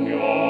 Your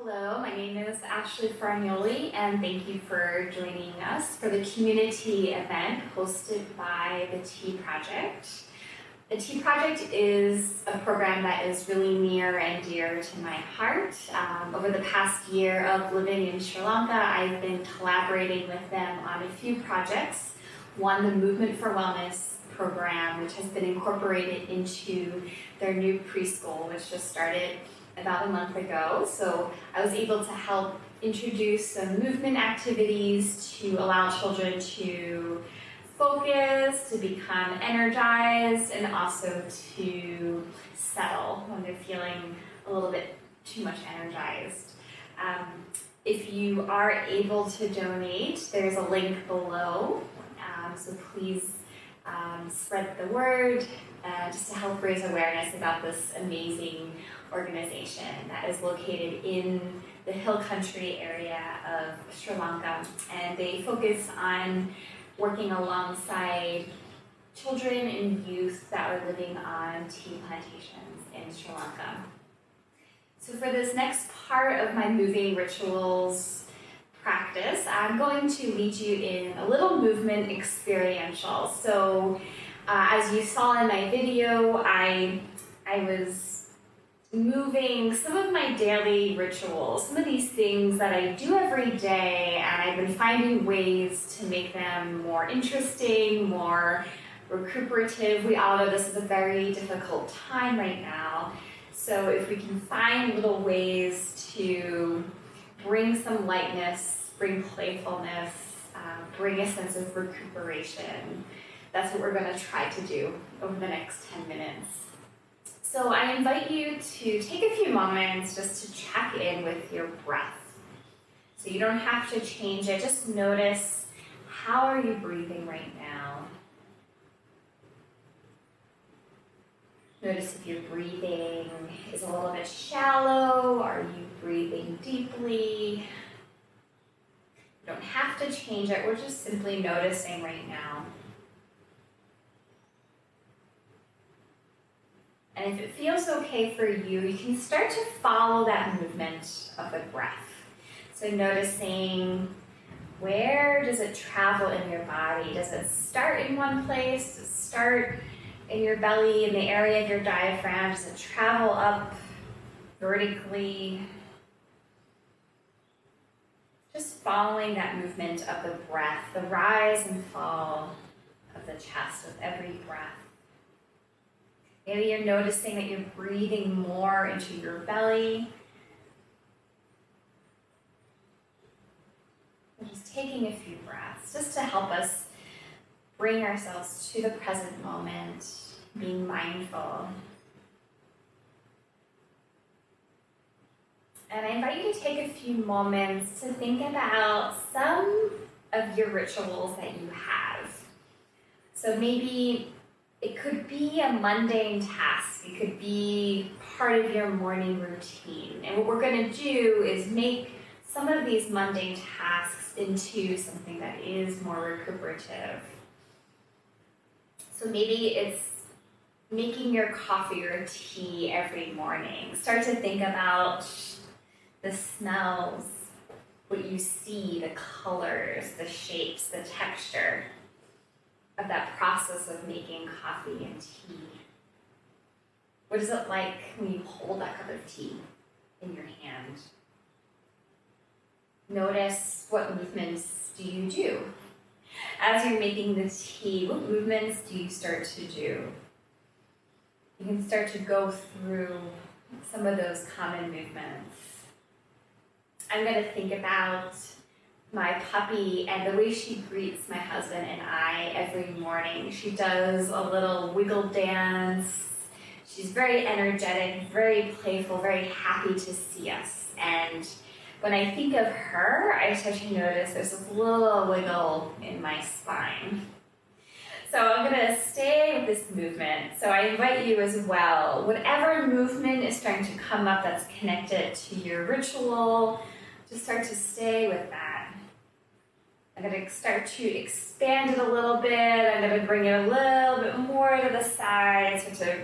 Hello, my name is Fargnoli, and thank you for joining us for the community event hosted by the Tea Project. The Tea Project is a program that is really near and dear to my heart. Over the past year of living in Sri Lanka, I've been collaborating with them on a few projects. One, the Movement for Wellness program, which has been incorporated into their new preschool, which just started about a month ago. So I was able to help introduce some movement activities to allow children to focus, to become energized, and also to settle when they're feeling a little bit too much energized. If you are able to donate, there's a link below. So please spread the word just to help raise awareness about this amazing organization that is located in the hill country area of Sri Lanka, and they focus on working alongside children and youth that are living on tea plantations in Sri Lanka. So for this next part of my moving rituals practice, I'm going to lead you in a little movement experiential. So as you saw in my video, I was moving some of my daily rituals, some of these things that I do every day, and I've been finding ways to make them more interesting, more recuperative. We all know this is a very difficult time right now. So if we can find little ways to bring some lightness, bring playfulness, bring a sense of recuperation, that's what we're going to try to do over the next 10 minutes. So I invite you to take a few moments just to check in with your breath. So you don't have to change it, just notice, how are you breathing right now? Notice if your breathing is a little bit shallow. Are you breathing deeply? You don't have to change it, we're just simply noticing right now. And if it feels okay for you, you can start to follow that movement of the breath. So noticing, where does it travel in your body? Does it start in one place? Does it start in your belly, in the area of your diaphragm? Does it travel up vertically? Just following that movement of the breath, the rise and fall of the chest with every breath. Maybe you're noticing that you're breathing more into your belly. And just taking a few breaths just to help us bring ourselves to the present moment, being mindful. And I invite you to take a few moments to think about some of your rituals that you have. So maybe it could be a mundane task. It could be part of your morning routine. And what we're going to do is make some of these mundane tasks into something that is more recuperative. So maybe it's making your coffee or tea every morning. Start to think about the smells, what you see, the colors, the shapes, the texture of that process of making coffee and tea. What is it like when you hold that cup of tea in your hand? Notice what movements do you do? As you're making the tea, what movements do you start to do? You can start to go through some of those common movements. I'm going to think about my puppy and the way she greets my husband and I every morning. She does a little wiggle dance. She's very energetic, very playful, very happy to see us. And when I think of her, I start to notice there's this little wiggle in my spine. So I'm going to stay with this movement. So I invite you as well, whatever movement is starting to come up that's connected to your ritual, just start to stay with that. I'm going to start to expand it a little bit. I'm going to bring it a little bit more to the side, start to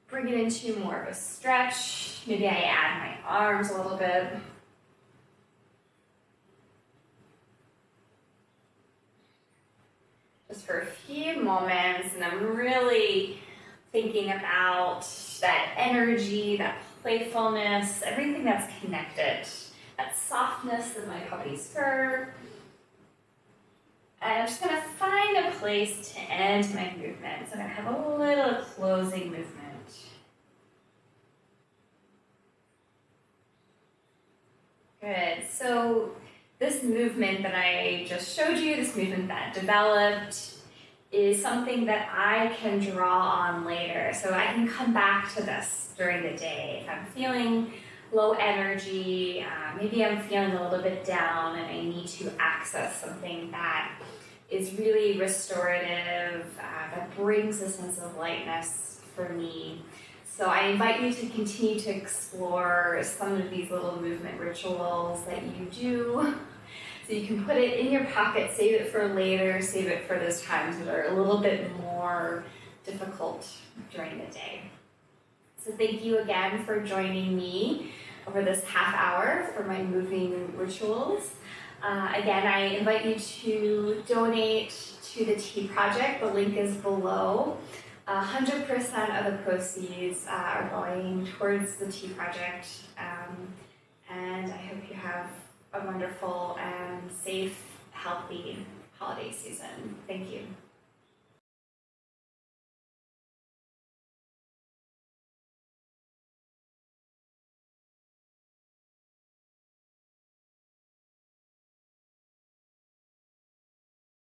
bring it into more of a stretch. Maybe I add my arms a little bit. Just for a few moments, and I'm really thinking about that energy, that playfulness, everything that's connected, that softness of my puppy's fur. And I'm just going to find a place to end my movement. So I'm going to have a little closing movement. Good. So this movement that I just showed you, this movement that developed, is something that I can draw on later. So I can come back to this during the day. If I'm feeling low energy, maybe I'm feeling a little bit down and I need to access something that is really restorative, that brings a sense of lightness for me. So I invite you to continue to explore some of these little movement rituals that you do. So you can put it in your pocket, save it for later, save it for those times that are a little bit more difficult during the day. So thank you again for joining me over this half hour for my moving rituals. Again, I invite you to donate to the Tea Project. The link is below. 100% of the proceeds are going towards the Tea Project. And I hope you have a wonderful and safe, healthy holiday season. Thank you.